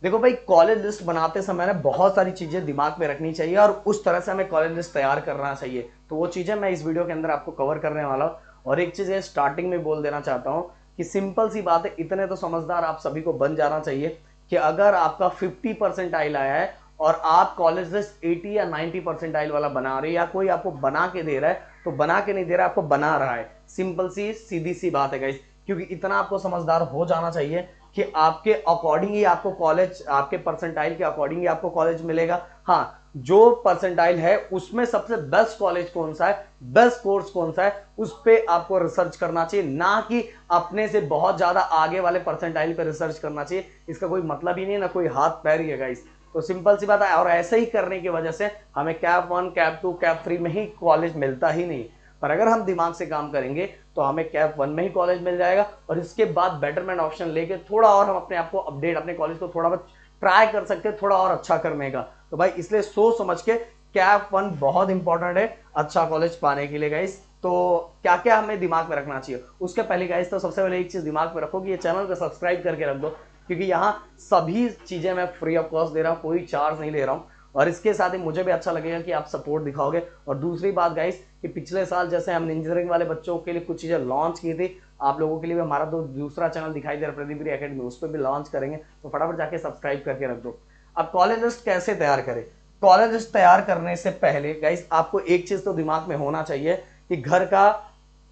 देखो भाई, college list बनाते समय ना बहुत सारी चीजें दिमाग में रखनी चाहिए और उस तरह से हमें कॉलेज लिस्ट तैयार करना चाहिए। तो वो चीजें मैं इस वीडियो के अंदर आपको कवर करने वाला हूँ। और एक चीज ये स्टार्टिंग में बोल देना चाहता हूँ कि सिंपल सी बात है, इतने तो समझदार आप सभी को बन जाना चाहिए कि अगर आपका 50% आया है और आप कॉलेज लिस्ट 80 या 90% वाला बना रहे हैं, या कोई आपको बना के दे रहा है, तो बना के नहीं दे रहा है, आपको बना रहा है। सिंपल सी सीधी सी बात है गाइस, क्योंकि इतना आपको समझदार हो जाना चाहिए कि आपके अकॉर्डिंग ही आपको कॉलेज, आपके परसेंटाइल के अकॉर्डिंग ही आपको कॉलेज मिलेगा। हाँ, जो परसेंटाइल है उसमें सबसे बेस्ट कॉलेज कौन सा है, बेस्ट कोर्स कौन सा है, उस पर आपको रिसर्च करना चाहिए, ना कि अपने से बहुत ज्यादा आगे वाले परसेंटाइल पे रिसर्च करना चाहिए। इसका कोई मतलब ही नहीं, ना कोई हाथ पैर ही है गाइस। तो सिंपल सी बात है, और ऐसे ही करने की वजह से हमें कैप 1 कैप 2 कैप 3 में ही कॉलेज मिलता ही नहीं। पर अगर हम दिमाग से काम करेंगे तो हमें कैप 1 में ही कॉलेज मिल जाएगा, और इसके बाद बेटरमेंट ऑप्शन लेके थोड़ा और हम अपने आप को अपडेट, अपने कॉलेज को थोड़ा बहुत ट्राई कर सकते हैं थोड़ा और अच्छा करने का। तो भाई इसलिए सोच समझ के, कैप 1 बहुत इंपॉर्टेंट है अच्छा कॉलेज पाने के लिए गाइस। तो क्या क्या हमें दिमाग में रखना चाहिए, उसके पहले गाइस तो सबसे पहले एक चीज दिमाग में रखो कि ये चैनल को सब्सक्राइब करके रख दो, क्योंकि यहाँ सभी चीजें मैं फ्री ऑफ कॉस्ट दे रहा हूँ, कोई चार्ज नहीं ले रहा हूँ। और इसके साथ ही मुझे भी अच्छा लगेगा कि आप सपोर्ट दिखाओगे। और दूसरी बात गाइस, कि पिछले साल जैसे हमने इंजीनियरिंग वाले बच्चों के लिए कुछ चीजें लॉन्च की थी, आप लोगों के लिए भी हमारा तो दूसरा चैनल दिखाई दे रहा है प्रदीप एकेडमी, उस पर भी लॉन्च करेंगे, तो फटाफट जाके सब्सक्राइब करके रख दो। अब कॉलेज लिस्ट कैसे तैयार करें? कॉलेज लिस्ट तैयार करने से पहले गाइस आपको एक चीज तो दिमाग में होना चाहिए कि घर का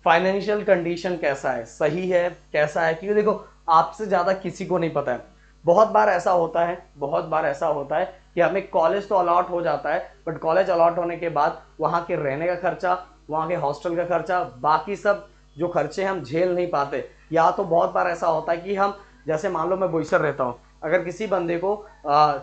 फाइनेंशियल कंडीशन कैसा है, सही है कैसा है, क्योंकि देखो आपसे ज्यादा किसी को नहीं पता है। बहुत बार ऐसा होता है, बहुत बार ऐसा होता है कि हमें कॉलेज तो अलॉट हो जाता है, बट कॉलेज अलॉट होने के बाद वहां के रहने का खर्चा, वहां के हॉस्टल का खर्चा, बाकी सब जो खर्चे हम झेल नहीं पाते। या तो बहुत बार ऐसा होता है कि हम, जैसे मान लो मैं बोईसर रहता हूँ, अगर किसी बंदे को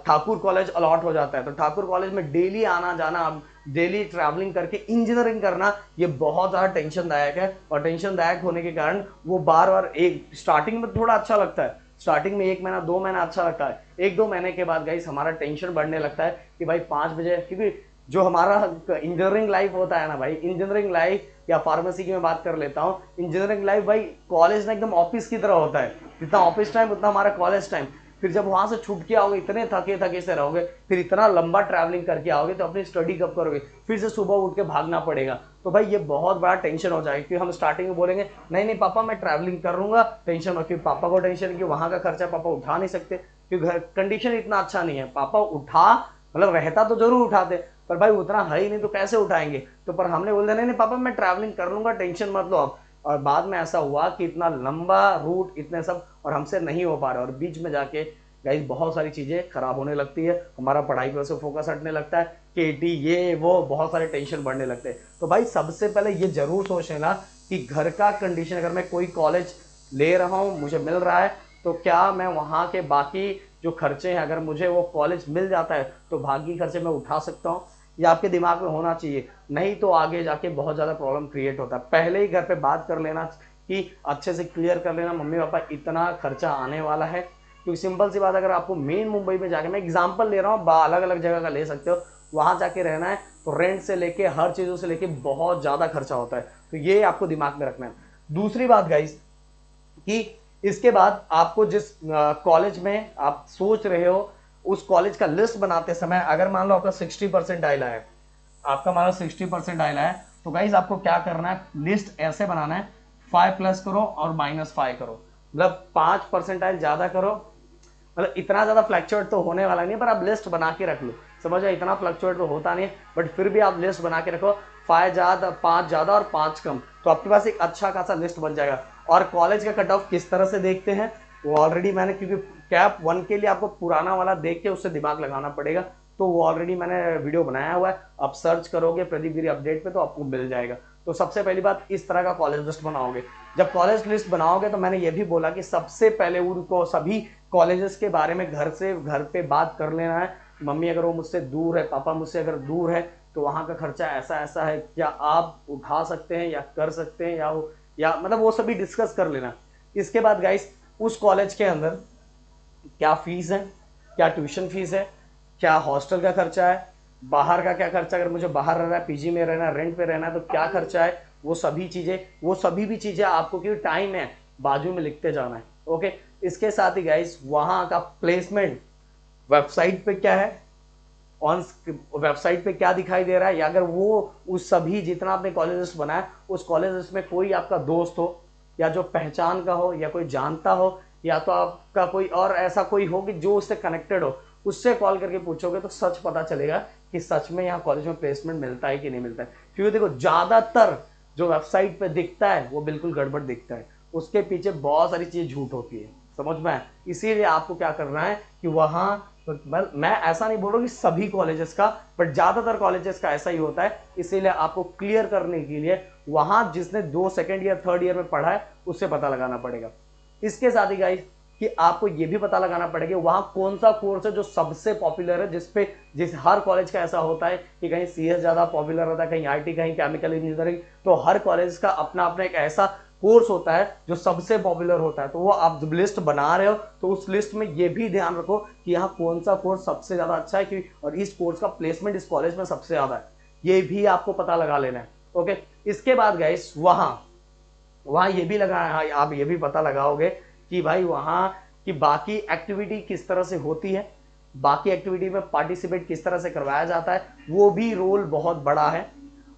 ठाकुर कॉलेज अलॉट हो जाता है, तो ठाकुर कॉलेज में डेली आना जाना, डेली ट्रैवलिंग करके इंजीनियरिंग करना, ये बहुत ज़्यादा टेंशनदायक है। और टेंशनदायक होने के कारण वो बार बार, एक स्टार्टिंग में थोड़ा अच्छा लगता है, स्टार्टिंग में 1 महीना 2 महीना अच्छा लगता है, 1-2 महीने के बाद गाइस हमारा टेंशन बढ़ने लगता है कि भाई 5 बजे, क्योंकि जो हमारा इंजीनियरिंग लाइफ होता है ना भाई, इंजीनियरिंग लाइफ या फार्मेसी की मैं बात कर लेता हूँ, इंजीनियरिंग लाइफ भाई कॉलेज ना एकदम ऑफिस की तरह होता है। जितना ऑफिस टाइम उतना हमारा कॉलेज टाइम। फिर जब वहां से छूट के आओगे, इतने थके थके से रहोगे, फिर इतना लंबा ट्रैवलिंग करके आओगे, तो अपनी स्टडी कब करोगे? फिर से सुबह उठ के भागना पड़ेगा। तो भाई ये बहुत बड़ा टेंशन हो जाएगा, क्योंकि हम स्टार्टिंग में बोलेंगे नहीं नहीं पापा मैं ट्रैवलिंग कर लूंगा, टेंशन मत। फिर पापा को टेंशन कि वहां का खर्चा पापा उठा नहीं सकते, क्योंकि घर कंडीशन इतना अच्छा नहीं है। पापा उठा, मतलब रहता तो जरूर उठाते, पर भाई उतना है ही नहीं, तो कैसे उठाएंगे? तो पर हमने बोल दिया नहीं नहीं पापा मैं ट्रैवलिंग कर लूंगा, टेंशन मत लो आप। और बाद में ऐसा हुआ कि इतना लंबा रूट, इतने सब, और हमसे नहीं हो पा रहा, और बीच में जाके गाइस बहुत सारी चीजें खराब होने लगती है, हमारा पढ़ाई की वजह से फोकस हटने लगता है, केटी ये वो बहुत सारे टेंशन बढ़ने लगते हैं। तो भाई सबसे पहले ये जरूर सोच लेना कि घर का कंडीशन, अगर मैं कोई कॉलेज ले रहा हूँ, मुझे मिल रहा है, तो क्या मैं वहाँ के बाकी जो खर्चे हैं, अगर मुझे वो कॉलेज मिल जाता है तो बाकी खर्चे मैं उठा सकता हूँ? ये आपके दिमाग में होना चाहिए, नहीं तो आगे जाके बहुत ज़्यादा प्रॉब्लम क्रिएट होता है। पहले ही घर पे बात कर लेना कि अच्छे से क्लियर कर लेना, मम्मी पापा इतना खर्चा आने वाला है। क्योंकि सिंपल सी बात, अगर आपको मेन मुंबई में जाके, मैं एग्जांपल ले रहा हूँ, अलग अलग जगह का ले सकते हो, वहां जाके रहना है तो रेंट से लेके हर चीज़ों से लेके बहुत ज़्यादा खर्चा होता है। तो ये आपको दिमाग में रखना है। दूसरी बात गाइस, कि इसके बाद आपको जिस कॉलेज में आप सोच रहे हो, उस कॉलेज का लिस्ट बनाते समय, अगर मान लो आपका 60% आइला है, आपका मान लो 60% आइला है, तो गाइज आपको क्या करना है, लिस्ट ऐसे बनाना है, 5+ करो और -5 करो, मतलब 5% ज्यादा करो। मतलब इतना ज्यादा फ्लक्चुएट तो होने वाला नहीं है, पर आप लिस्ट बना के रख लो, समझो इतना फ्लक्चुएट तो होता नहीं है, बट फिर भी आप लिस्ट बना के रखो, 5 ज्यादा और 5 कम, तो आपके पास एक अच्छा खासा लिस्ट बन जाएगा। और कॉलेज का कट ऑफ किस तरह से देखते हैं, वो ऑलरेडी मैंने, क्योंकि कैप 1 के लिए आपको पुराना वाला देख के उससे दिमाग लगाना पड़ेगा, तो वो ऑलरेडी मैंने वीडियो बनाया हुआ है, आप सर्च करोगे प्रदीप गिरी अपडेट पे तो आपको मिल जाएगा। तो सबसे पहली बात, इस तरह का कॉलेज लिस्ट बनाओगे। जब कॉलेज लिस्ट बनाओगे तो मैंने ये भी बोला कि सबसे पहले उनको सभी कॉलेजेस के बारे में घर पे बात कर लेना है। मम्मी अगर वो मुझसे दूर है, पापा मुझसे अगर दूर है, तो वहाँ का खर्चा ऐसा ऐसा है, क्या आप उठा सकते हैं या कर सकते हैं, या मतलब वो सभी डिस्कस कर लेना। इसके बाद गाइस, उस कॉलेज के अंदर क्या फीस है, क्या ट्यूशन फीस है, क्या हॉस्टल का खर्चा है, बाहर का क्या खर्चा, अगर मुझे बाहर रहना है, पीजी में रहना है, रेंट पे रहना है, तो क्या खर्चा है, वो सभी चीजें, वो सभी भी चीजें आपको, क्योंकि टाइम है, बाजू में लिखते जाना है। ओके। इसके साथ ही गाइस, वहां का प्लेसमेंट, वेबसाइट पे क्या है, ऑन वेबसाइट पे क्या दिखाई दे रहा है, या अगर वो उस सभी जितना आपने कॉलेज लिस्ट बनाया उस कॉलेज लिस्ट में कोई आपका दोस्त हो या जो पहचान का हो या कोई जानता हो, या तो आपका कोई और ऐसा कोई हो कि जो उससे कनेक्टेड हो, उससे कॉल करके पूछोगे तो सच पता चलेगा कि सच में यहाँ कॉलेज में प्लेसमेंट मिलता है कि नहीं मिलता है। क्योंकि देखो ज्यादातर जो वेबसाइट पे दिखता है वो बिल्कुल गड़बड़ दिखता है, उसके पीछे बहुत सारी चीजें झूठ होती है, समझ में आए? इसीलिए आपको क्या करना है कि वहां, तो मैं ऐसा नहीं बोल रहा कि सभी कॉलेजेस का, बट ज्यादातर कॉलेजेस का ऐसा ही होता है। इसीलिए आपको क्लियर करने के लिए वहां जिसने 2 सेकंड या थर्ड ईयर में पढ़ा है उससे पता लगाना पड़ेगा। इसके साथ ही गाइस कि आपको यह भी पता लगाना पड़ेगा वहां कौन सा कोर्स है जो सबसे पॉपुलर है, जिस हर कॉलेज का ऐसा होता है कि कहीं सीएस ज्यादा पॉपुलर होता है, कहीं आईटी, कहीं केमिकल इंजीनियरिंग, तो हर कॉलेज का अपना अपना एक ऐसा कोर्स होता है जो सबसे पॉपुलर होता है। तो वो आप जब लिस्ट बना रहे हो तो उस लिस्ट में ये भी ध्यान रखो कि यहाँ कौन सा कोर्स सबसे ज्यादा अच्छा है, कि और इस कोर्स का प्लेसमेंट इस कॉलेज में सबसे ज्यादा है, ये भी आपको पता लगा लेना है। ओके, इसके बाद गाइस वहां वहां ये भी लगा, आप ये भी पता लगाओगे कि भाई वहां की बाकी एक्टिविटी किस तरह से होती है, बाकी एक्टिविटी में पार्टिसिपेट किस तरह से करवाया जाता है, वो भी रोल बहुत बड़ा है।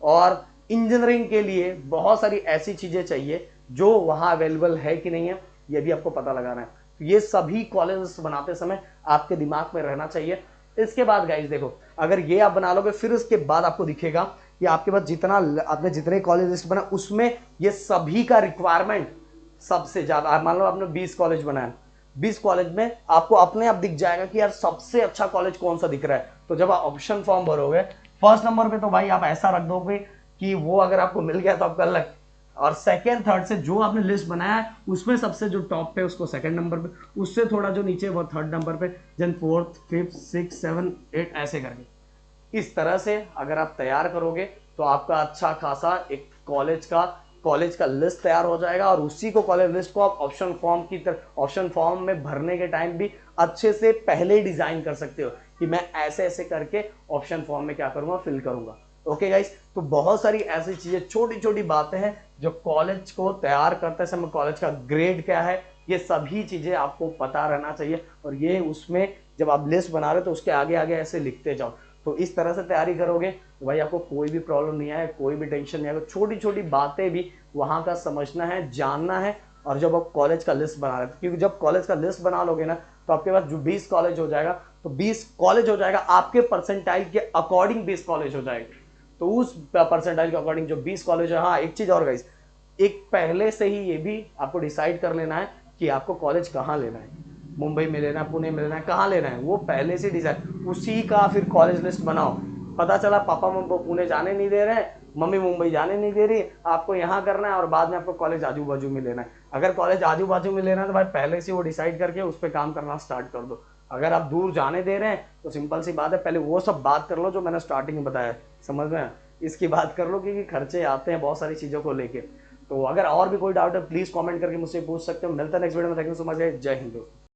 और इंजीनियरिंग के लिए बहुत सारी ऐसी चीजें चाहिए जो वहां अवेलेबल है कि नहीं है, ये भी आपको पता लगाना है। तो ये सभी कॉलेज बनाते समय आपके दिमाग में रहना चाहिए। इसके बाद गाइस देखो, अगर ये आप बना लोगे फिर उसके बाद आपको दिखेगा कि आपके पास जितना आपने जितने कॉलेज लिस्ट बना उसमें ये सभी का रिक्वायरमेंट सबसे ज्यादा। आप मान लो आपने 20 कॉलेज बनाया, 20 कॉलेज में आपको अपने आप दिख जाएगा कि यार सबसे अच्छा कॉलेज कौन सा दिख रहा है। तो जब आप ऑप्शन फॉर्म भरोगे फर्स्ट नंबर पे तो भाई आप ऐसा रख दोगे कि वो अगर आपको मिल गया तो आपका लक, और सेकेंड थर्ड से जो आपने लिस्ट बनाया है उसमें सबसे जो टॉप पे उसको सेकंड नंबर पे, उससे थोड़ा जो नीचे वो थर्ड नंबर पे, then fourth, fifth, six, seven, eight, ऐसे करके। इस तरह से अगर आप तैयार करोगे तो आपका अच्छा खासा एक कॉलेज का लिस्ट तैयार हो जाएगा, और उसी को कॉलेज लिस्ट को आप ऑप्शन फॉर्म में भरने के टाइम भी अच्छे से पहले ही डिजाइन कर सकते हो कि मैं ऐसे ऐसे करके ऑप्शन फॉर्म में क्या करूंगा, फिल करूंगा। ओके गाइस, तो बहुत सारी ऐसी चीजें, छोटी छोटी बातें हैं जो कॉलेज को तैयार करते समय, कॉलेज का ग्रेड क्या है, ये सभी चीजें आपको पता रहना चाहिए। और ये उसमें जब आप लिस्ट बना रहे हो तो उसके आगे आगे ऐसे लिखते जाओ। तो इस तरह से तैयारी करोगे तो भाई आपको कोई भी प्रॉब्लम नहीं आए, कोई भी टेंशन नहीं आएगा। छोटी छोटी बातें भी वहां का समझना है, जानना है। और जब आप कॉलेज का लिस्ट बना रहे हो, क्योंकि जब कॉलेज का लिस्ट बना लोगे ना तो आपके पास जो 20 कॉलेज हो जाएगा, तो 20 कॉलेज हो जाएगा आपके परसेंटाइल के अकॉर्डिंग 20 कॉलेज हो जाएगा। तो उस परसेंटाइल के अकॉर्डिंग जो 20 कॉलेज है। हाँ, एक चीज और गाइस, एक पहले से ही ये भी आपको डिसाइड कर लेना है कि आपको कॉलेज कहाँ लेना है, मुंबई में लेना है, पुणे में लेना है, कहाँ लेना है, वो पहले से डिसाइड, उसी का फिर कॉलेज लिस्ट बनाओ। पता चला पापा मम्मी पुणे जाने नहीं दे रहे हैं, मम्मी मुंबई जाने नहीं दे रही, आपको यहाँ करना है और बाद में आपको कॉलेज आजू बाजू में लेना है। अगर कॉलेज आजू बाजू में लेना है तो भाई पहले से वो डिसाइड करके उस पर काम करना स्टार्ट कर दो। अगर आप दूर जाने दे रहे हैं तो सिंपल सी बात है, पहले वो सब बात कर लो जो मैंने स्टार्टिंग में बताया, समझ में? इसकी बात कर लो, क्योंकि खर्चे आते हैं बहुत सारी चीज़ों को लेके। तो अगर और भी कोई डाउट है प्लीज़ कमेंट करके मुझसे पूछ सकते हो। मिलता है नेक्स्ट वीडियो में। थैंक यू सो मच, जय हिंद दोस्तों।